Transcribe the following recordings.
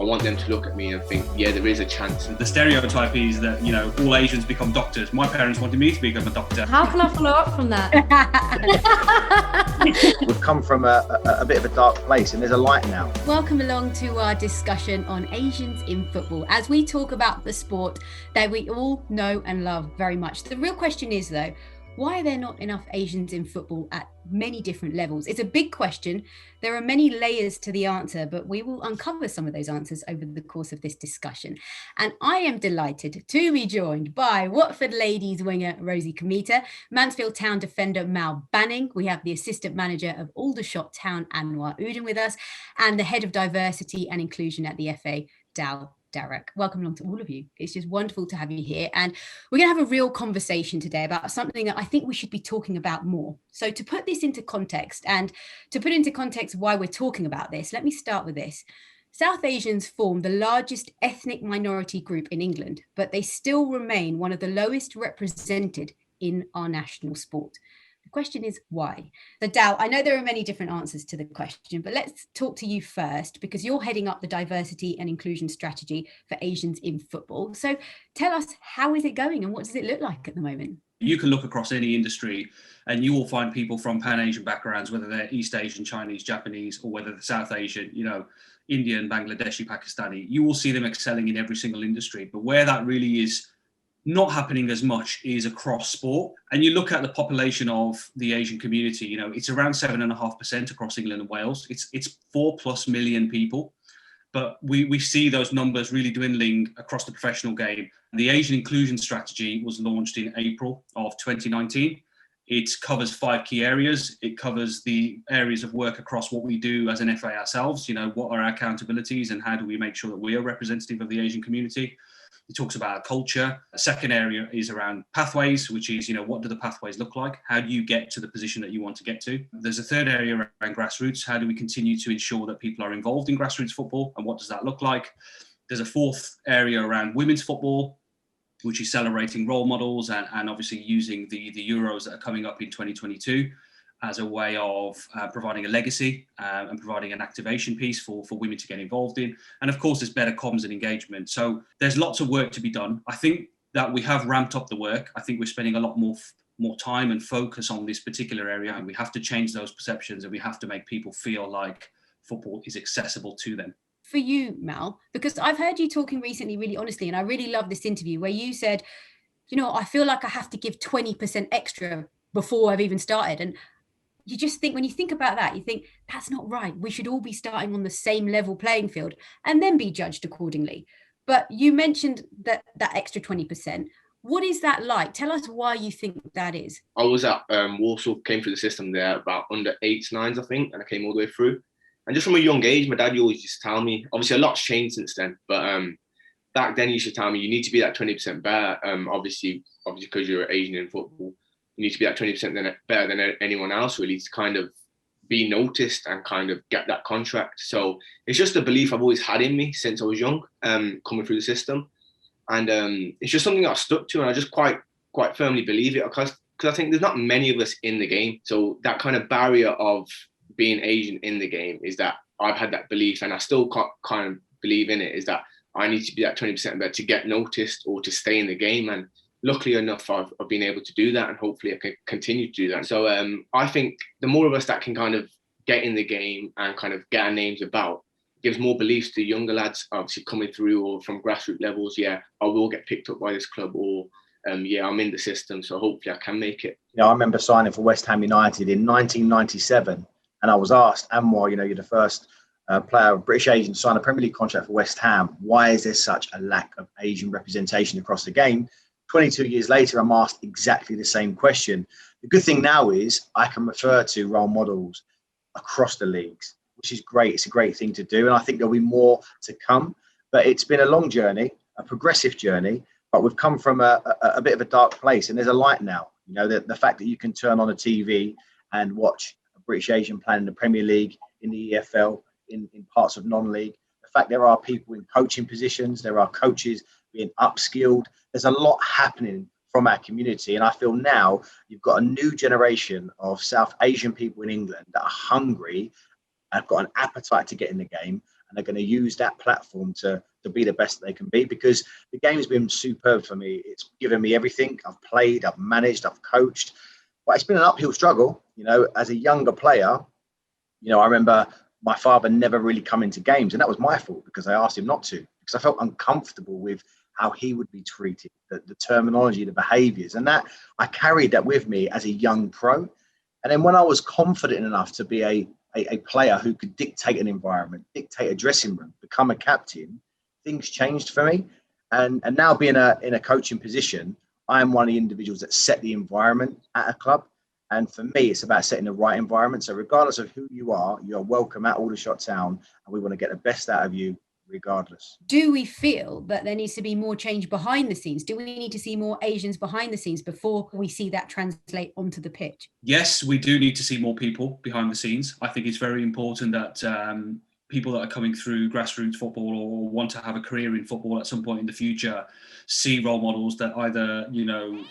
I want them to look at me and think, yeah, there is a chance. The stereotype is that, all Asians become doctors. My parents wanted me to become a doctor. How can I follow up from that? We've come from a bit of a dark place and there's a light now. Welcome along to our discussion on Asians in football as we talk about the sport that we all know and love very much. The real question is, though, why are there not enough Asians in football at many different levels? It's a big question. There are many layers to the answer, but we will uncover some of those answers over the course of this discussion. And I am delighted to be joined by Watford ladies winger Rosie Comita, Mansfield Town defender Mal Banning. We have the assistant manager of Aldershot Town, Anwar Udin, with us, and the head of diversity and inclusion at the FA, Dal Derek. Welcome along to all of you. It's just wonderful to have you here. And we're going to have a real conversation today about something that I think we should be talking about more. So to put this into context and to put into context why we're talking about this, let me start with this. South Asians form the largest ethnic minority group in England, but they still remain one of the lowest represented in our national sport. The question is why? So Dal, I know there are many different answers to the question, but let's talk to you first because you're heading up the diversity and inclusion strategy for Asians in football. So tell us, how is it going and what does it look like at the moment? You can look across any industry and you will find people from Pan-Asian backgrounds, whether they're East Asian, Chinese, Japanese, or whether they're South Asian, Indian, Bangladeshi, Pakistani. You will see them excelling in every single industry. But where that really is not happening as much is across sport. And you look at the population of the Asian community, it's around 7.5% across England and Wales. It's 4+ million people. But we see those numbers really dwindling across the professional game. The Asian inclusion strategy was launched in April of 2019. It covers 5 key areas. It covers the areas of work across what we do as an FA ourselves. What are our accountabilities and how do we make sure that we are representative of the Asian community? It talks about culture. A second area is around pathways, which is, what do the pathways look like? How do you get to the position that you want to get to? There's a third area around grassroots. How do we continue to ensure that people are involved in grassroots football? And what does that look like? There's a fourth area around women's football, which is celebrating role models and obviously using the Euros that are coming up in 2022 as a way of providing a legacy and providing an activation piece for women to get involved in. And of course, there's better comms and engagement. So there's lots of work to be done. I think that we have ramped up the work. I think we're spending a lot more time and focus on this particular area. And we have to change those perceptions and we have to make people feel like football is accessible to them. For you, Mal, because I've heard you talking recently really honestly, and I really love this interview where you said, I feel like I have to give 20% extra before I've even started. And you just think, when you think about that, you think that's not right. We should all be starting on the same level playing field and then be judged accordingly. But you mentioned that extra 20%. What is that like? Tell us why you think that is. I was at Warsaw, came through the system there about under 8s, 9s, I think, and I came all the way through. And just from a young age, my dad always used to tell me, obviously a lot's changed since then, but back then he used to tell me, you need to be that 20% better, obviously because you're Asian in football. You need to be that 20% better than anyone else, really, to kind of be noticed and kind of get that contract. So it's just a belief I've always had in me since I was young, coming through the system. And it's just something that I stuck to, and I just quite firmly believe it because I think there's not many of us in the game. So that kind of barrier of being Asian in the game is that I've had that belief, and I still kind of believe in it, is that I need to be that 20% better to get noticed or to stay in the game. And luckily enough, I've been able to do that, and hopefully I can continue to do that. So I think the more of us that can kind of get in the game and kind of get our names about, gives more beliefs to younger lads, obviously coming through or from grassroots levels. Yeah, I will get picked up by this club, or I'm in the system, so hopefully I can make it. I remember signing for West Ham United in 1997, and I was asked, Anwar, you're the first player of British Asian to sign a Premier League contract for West Ham. Why is there such a lack of Asian representation across the game? 22 years later, I'm asked exactly the same question. The good thing now is I can refer to role models across the leagues, which is great. It's a great thing to do. And I think there'll be more to come. But it's been a long journey, a progressive journey, but we've come from a bit of a dark place. And there's a light now. The fact that you can turn on a TV and watch a British Asian playing in the Premier League, in the EFL, in parts of non-league. The fact there are people in coaching positions, there are coaches being upskilled. There's a lot happening from our community. And I feel now you've got a new generation of South Asian people in England that are hungry, have got an appetite to get in the game, and are going to use that platform to be the best that they can be, because the game's been superb for me. It's given me everything. I've played, I've managed, I've coached, but it's been an uphill struggle. As a younger player, I remember my father never really coming to games, and that was my fault because I asked him not to, because I felt uncomfortable with how he would be treated, the terminology, the behaviours, and that I carried that with me as a young pro. And then when I was confident enough to be a player who could dictate an environment, dictate a dressing room, become a captain, things changed for me. And now being in a coaching position, I am one of the individuals that set the environment at a club. And for me, it's about setting the right environment. So regardless of who you are welcome at Aldershot Town, and we want to get the best out of you regardless. Do we feel that there needs to be more change behind the scenes? Do we need to see more Asians behind the scenes before we see that translate onto the pitch? Yes, we do need to see more people behind the scenes. I think it's very important that people that are coming through grassroots football or want to have a career in football at some point in the future see role models that either,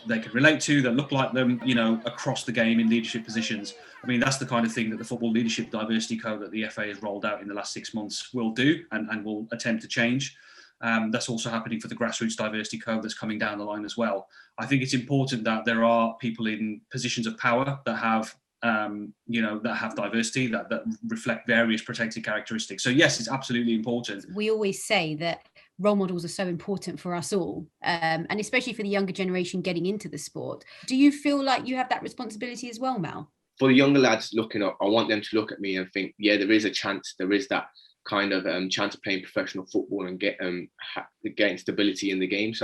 they can relate to, that look like them, across the game in leadership positions. I mean, that's the kind of thing that the Football Leadership Diversity Code that the FA has rolled out in the last 6 months will do and will attempt to change. That's also happening for the Grassroots Diversity Code that's coming down the line as well. I think it's important that there are people in positions of power that have that have diversity, that reflect various protected characteristics. So yes, it's absolutely important. We always say that role models are so important for us all, and especially for the younger generation getting into the sport. Do you feel like you have that responsibility as well, Mal? For the younger lads looking up, I want them to look at me and think, yeah, there is a chance, there is that kind of chance of playing professional football and getting stability in the game,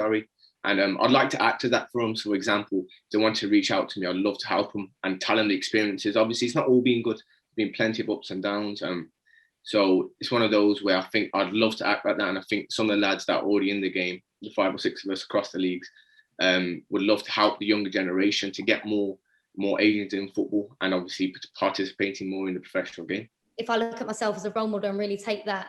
And I'd like to add to that for them. So, for example, if they want to reach out to me, I'd love to help them and tell them the experiences. Obviously, it's not all been good. There's been plenty of ups and downs. So it's one of those where I think I'd love to act like that. And I think some of the lads that are already in the game, the 5 or 6 of us across the leagues, would love to help the younger generation to get more Asians in football and obviously participating more in the professional game. If I look at myself as a role model and really take that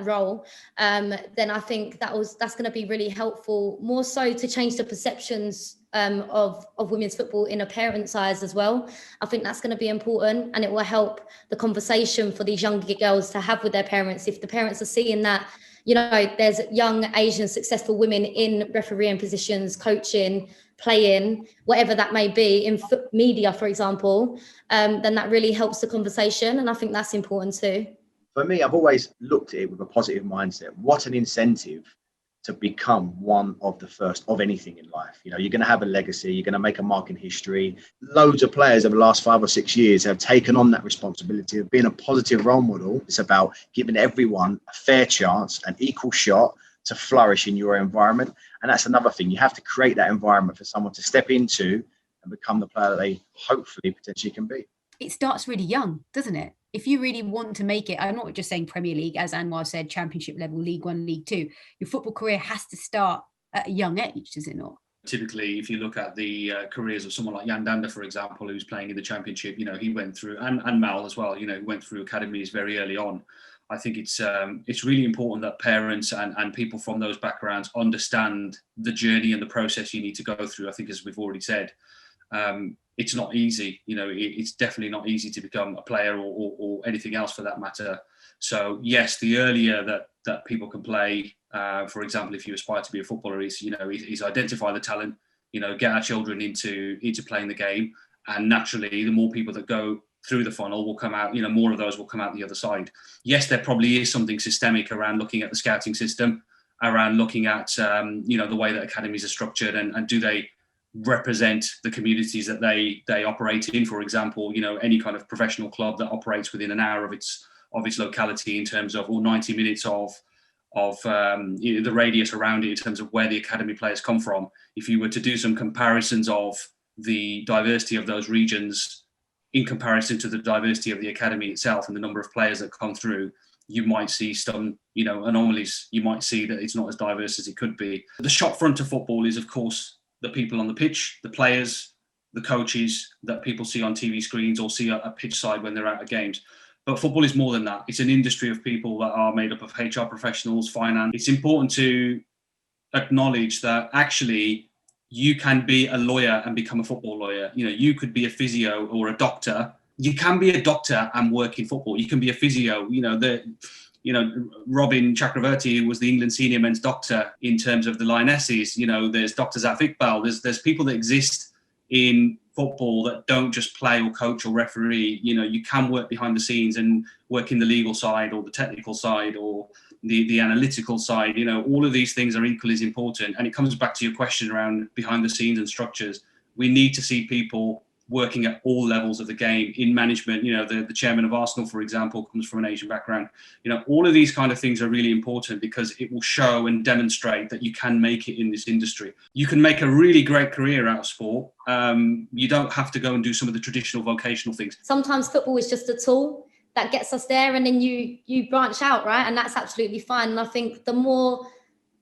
role, then I think that's going to be really helpful, more so to change the perceptions of women's football in a parent's eyes as well. I think that's going to be important, and it will help the conversation for these younger girls to have with their parents. If the parents are seeing that, there's young Asian successful women in refereeing positions, coaching, playing, whatever that may be, in media, for example, then that really helps the conversation. And I think that's important too. For me, I've always looked at it with a positive mindset. What an incentive to become one of the first of anything in life. You're going to have a legacy, you're going to make a mark in history. Loads of players over the last 5 or 6 years have taken on that responsibility of being a positive role model. It's about giving everyone a fair chance, an equal shot to flourish in your environment. And that's another thing. You have to create that environment for someone to step into and become the player that they hopefully potentially can be. It starts really young, doesn't it? If you really want to make it, I'm not just saying Premier League, as Anwar said, Championship level, League One, League Two, your football career has to start at a young age, does it not? Typically, if you look at the careers of someone like Jan Dander, for example, who's playing in the Championship, he went through, and Mal as well, went through academies very early on. I think it's really important that parents and people from those backgrounds understand the journey and the process you need to go through. I think, as we've already said, it's not easy. It's definitely not easy to become a player or anything else for that matter. So yes, the earlier that people can play, for example, if you aspire to be a footballer, is identify the talent, get our children into playing the game, and naturally, the more people that go through the funnel will come out, more of those will come out the other side. Yes, there probably is something systemic around looking at the scouting system, around looking at the way that academies are structured, and do they represent the communities that they operate in. For example, any kind of professional club that operates within an hour of its locality in terms of, or 90 minutes of the radius around it in terms of where the academy players come from. If you were to do some comparisons of the diversity of those regions in comparison to the diversity of the academy itself and the number of players that come through, you might see some, anomalies. You might see that it's not as diverse as it could be. The shop front of football is, of course, the people on the pitch, the players, the coaches that people see on TV screens or see at pitch side when they're out of games. But football is more than that. It's an industry of people that are made up of HR professionals, finance. It's important to acknowledge that actually you can be a lawyer and become a football lawyer. You could be a physio or a doctor you can be a doctor and work in football. You can be a physio. Robin Chakravarti, who was the England senior men's doctor in terms of the Lionesses. There's Dr. Zaf Iqbal. There's people that exist in football that don't just play or coach or referee. You can work behind the scenes and work in the legal side or the technical side or the analytical side. All of these things are equally as important. And it comes back to your question around behind the scenes and structures. We need to see people working at all levels of the game in management. The chairman of Arsenal, for example, comes from an Asian background. All of these kind of things are really important because it will show and demonstrate that you can make it in this industry. You can make a really great career out of sport. You don't have to go and do some of the traditional vocational things. Sometimes football is just a tool that gets us there, and then you branch out, right? And that's absolutely fine. And I think the more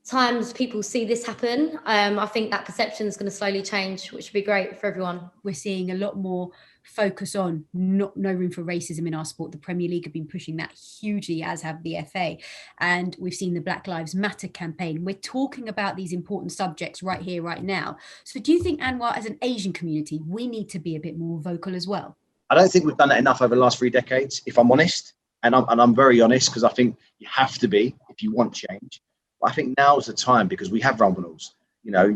times people see this happen, I think that perception is going to slowly change, which would be great for everyone. We're seeing a lot more focus on no room for racism in our sport. The Premier League have been pushing that hugely, as have the FA. And we've seen the Black Lives Matter campaign. We're talking about these important subjects right here, right now. So do you think, Anwar, as an Asian community, we need to be a bit more vocal as well? I don't think we've done that enough over the last 3 decades, if I'm honest. And I'm very honest, because I think you have to be if you want change. But I think now's the time, because we have role models.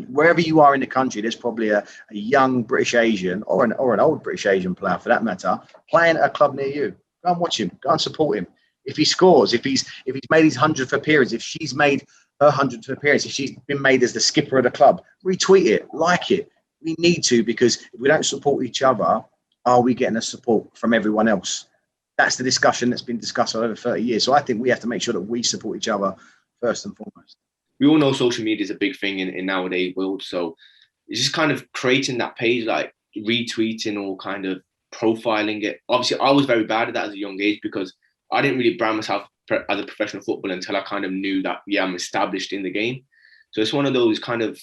Wherever you are in the country, there's probably a young British Asian or an old British Asian player, for that matter, playing at a club near you. Go and watch him. Go and support him. If he scores, if he's made his 100th appearance, if she's made her 100th appearance, if she's been made as the skipper of the club, retweet it, like it. We need to, because if we don't support each other, are we getting the support from everyone else? That's the discussion that's been discussed for over 30 years. So I think we have to make sure that we support each other first and foremost. We all know social media is a big thing in nowadays world. So it's just kind of creating that page, like retweeting or kind of profiling it. Obviously, I was very bad at that as a young age, because I didn't really brand myself as a professional footballer until I kind of knew that, I'm established in the game. So it's one of those kind of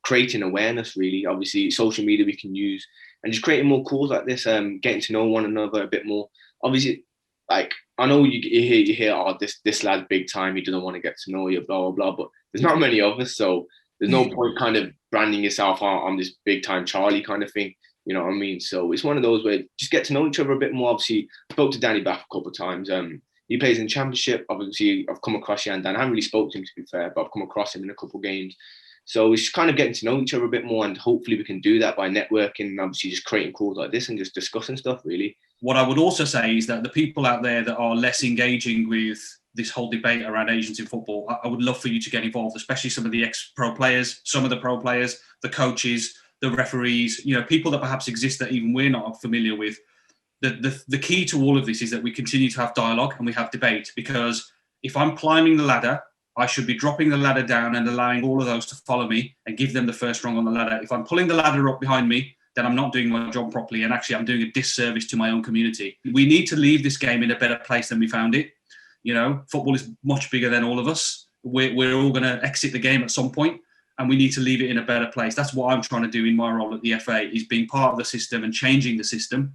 creating awareness, really. Obviously, social media we can use, and just creating more calls like this, getting to know one another a bit more. Obviously, like, I know you hear, oh, this lad's big time, he doesn't want to get to know you, blah, blah, blah. But there's not many of us, so there's no point kind of branding yourself on this big time Charlie kind of thing. You know what I mean? So it's one of those where just get to know each other a bit more. Obviously, I spoke to Danny Bath a couple of times. He plays in Championship. Obviously, I've come across Yan Dan. I haven't really spoken to him, to be fair, but I've come across him in a couple of games. So it's just kind of getting to know each other a bit more, and hopefully we can do that by networking and obviously just creating calls like this and just discussing stuff, really. What I would also say is that the people out there that are less engaging with this whole debate around Asians in football, I would love for you to get involved, especially some of the ex-pro players, some of the pro players, the coaches, the referees, people that perhaps exist that even we're not familiar with. The key to all of this is that we continue to have dialogue and we have debate, because if I'm climbing the ladder, I should be dropping the ladder down and allowing all of those to follow me and give them the first rung on the ladder. If I'm pulling the ladder up behind me, then I'm not doing my job properly, and actually I'm doing a disservice to my own community. We need to leave this game in a better place than we found it. Football is much bigger than all of us. We're all going to exit the game at some point, and we need to leave it in a better place. That's what I'm trying to do in my role at the FA, is being part of the system and changing the system.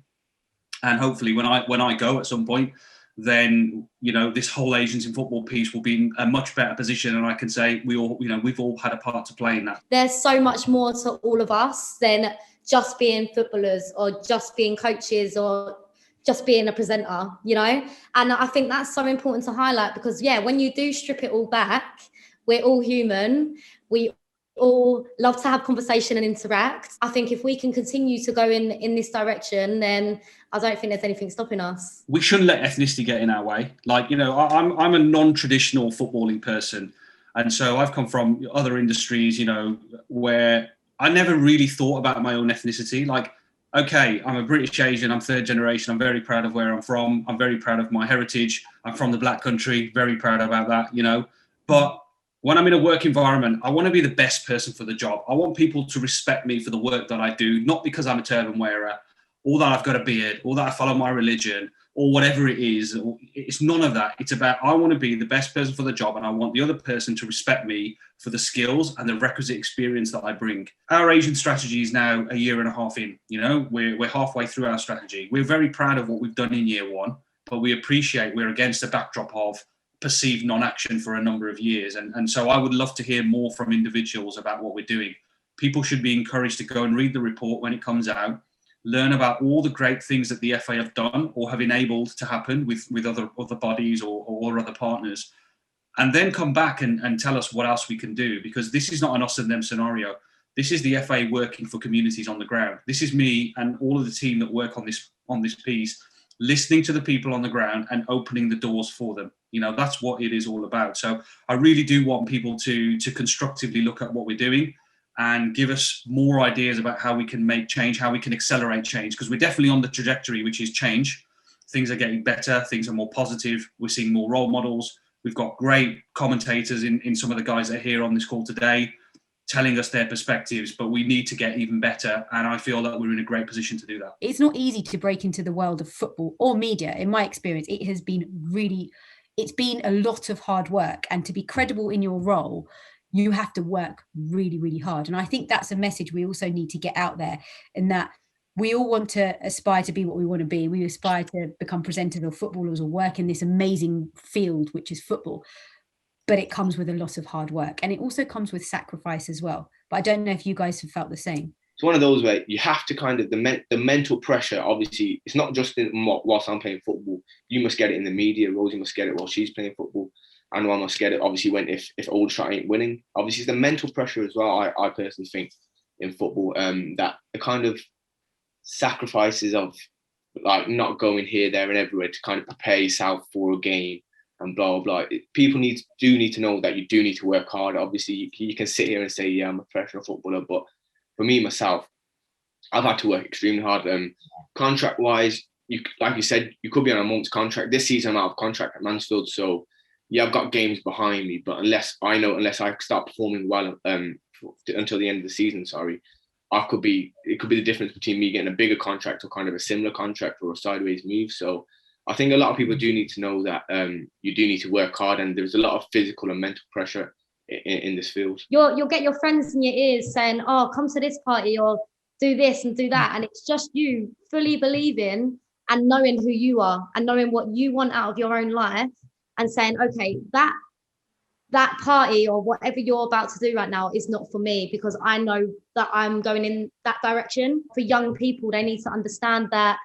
And hopefully when I go at some point, then this whole Asians in football piece will be in a much better position, and I can say we've all had a part to play in that. There's so much more to all of us than just being footballers or just being coaches or just being a presenter, and I think that's so important to highlight, because when you do strip it all back, we're all human. We all love to have conversation and interact. I think if we can continue to go in this direction, then I don't think there's anything stopping us. We shouldn't let ethnicity get in our way. I'm a non-traditional footballing person, and so I've come from other industries, where I never really thought about my own ethnicity. Okay, I'm a British Asian, I'm third generation, I'm very proud of where I'm from, I'm very proud of my heritage, I'm from the Black Country, very proud about that, But when I'm in a work environment, I want to be the best person for the job. I want people to respect me for the work that I do, not because I'm a turban wearer, or that I've got a beard, or that I follow my religion, or whatever it is. It's none of that. It's about, I want to be the best person for the job, and I want the other person to respect me for the skills and the requisite experience that I bring. Our Asian strategy is now 1.5 years in. We're halfway through our strategy. We're very proud of what we've done in year one, but we appreciate we're against a backdrop of perceived non-action for a number of years. And so I would love to hear more from individuals about what we're doing. People should be encouraged to go and read the report when it comes out, learn about all the great things that the FA have done or have enabled to happen with other bodies or other partners, and then come back and tell us what else we can do, because this is not an us and them scenario. This is the FA working for communities on the ground. This is me and all of the team that work on this piece, listening to the people on the ground and opening the doors for them. You know, that's what it is all about. So I really do want people to constructively look at what we're doing and give us more ideas about how we can make change, how we can accelerate change, because we're definitely on the trajectory, which is change. Things are getting better, things are more positive. We're seeing more role models. We've got great commentators in some of the guys that are here on this call today telling us their perspectives, but we need to get even better. And I feel that we're in a great position to do that. It's not easy to break into the world of football or media. In my experience, it's been a lot of hard work, and to be credible in your role, you have to work really, really hard. And I think that's a message we also need to get out there, in that we all want to aspire to be what we want to be. We aspire to become presenters or footballers or work in this amazing field, which is football. But it comes with a lot of hard work, and it also comes with sacrifice as well. But I don't know if you guys have felt the same. It's one of those where you have to kind of, the mental pressure, obviously, it's not just whilst I'm playing football. You must get it in the media. Rosie must get it while she's playing football. And I must get it, obviously, if Old Trafford ain't winning. Obviously, it's the mental pressure as well, I personally think, in football, that the kind of sacrifices of like not going here, there and everywhere to kind of prepare yourself for a game and blah, blah, blah. People need to know that you do need to work hard. Obviously, you can sit here and say, yeah, I'm a professional footballer, but for me, myself, I've had to work extremely hard. Contract-wise, like you said, you could be on a month's contract. This season, I'm out of contract at Mansfield, so yeah, I've got games behind me, but unless I start performing well until the end of the season, it could be the difference between me getting a bigger contract or kind of a similar contract or a sideways move. So I think a lot of people do need to know that you do need to work hard, and there's a lot of physical and mental pressure in this field. You'll get your friends in your ears saying, oh, come to this party or do this and do that. And it's just you fully believing and knowing who you are and knowing what you want out of your own life and saying, okay, that party or whatever you're about to do right now is not for me, because I know that I'm going in that direction. For young people, they need to understand that,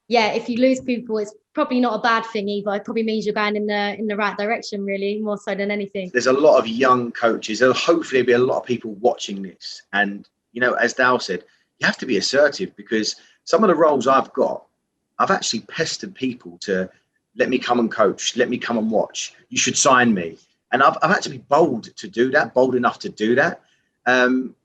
if you lose people, it's probably not a bad thing either. It probably means you're going in the right direction, really, more so than anything. There's a lot of young coaches. There'll hopefully be a lot of people watching this. And, you know, as Dal said, you have to be assertive, because some of the roles I've got, I've actually pestered people to let me come and coach, let me come and watch. You should sign me. And I've had to be bold enough to do that.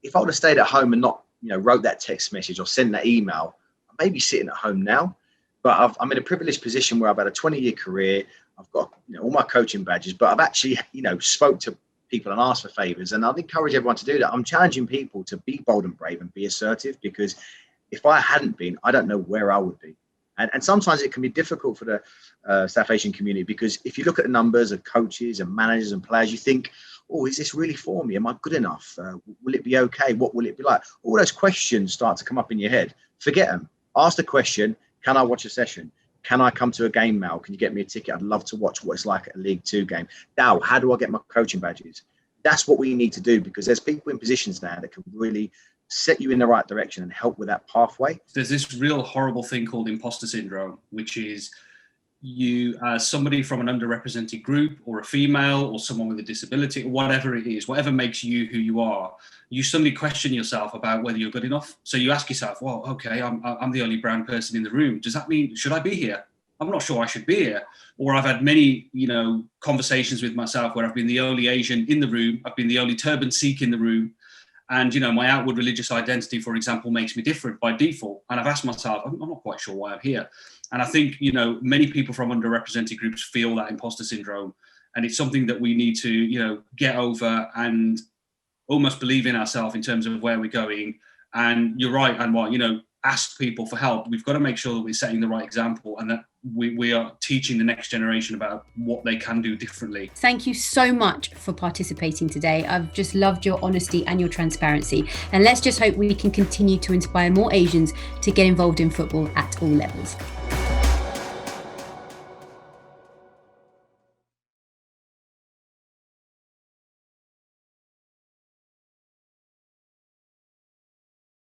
If I would have stayed at home and not, wrote that text message or sent that email, I may be sitting at home now. But I'm in a privileged position where I've had a 20-year career. I've got all my coaching badges, but I've actually, spoke to people and asked for favors. And I'd encourage everyone to do that. I'm challenging people to be bold and brave and be assertive, because if I hadn't been, I don't know where I would be. And sometimes it can be difficult for the South Asian community, because if you look at the numbers of coaches and managers and players, you think, oh, is this really for me? Am I good enough? Will it be okay? What will it be like? All those questions start to come up in your head. Forget them. Ask the question, can I watch a session? Can I come to a game, Mal? Can you get me a ticket? I'd love to watch what it's like at a League Two game. Now, how do I get my coaching badges? That's what we need to do, because there's people in positions now that can really set you in the right direction and help with that pathway. There's this real horrible thing called imposter syndrome, which is you, as somebody from an underrepresented group or a female or someone with a disability or whatever it is, whatever makes you who you are, you suddenly question yourself about whether you're good enough. So you ask yourself, well, okay, I'm the only brown person in the room. Does that mean, should I be here? I'm not sure I should be here. Or I've had many, conversations with myself where I've been the only Asian in the room. I've been the only turban Sikh in the room. And, my outward religious identity, for example, makes me different by default. And I've asked myself, I'm not quite sure why I'm here. And I think, many people from underrepresented groups feel that imposter syndrome. And it's something that we need to, get over and almost believe in ourselves in terms of where we're going. And you're right, Anwar, ask people for help. We've got to make sure that we're setting the right example and that we are teaching the next generation about what they can do differently. Thank you so much for participating today. I've just loved your honesty and your transparency. And let's just hope we can continue to inspire more Asians to get involved in football at all levels.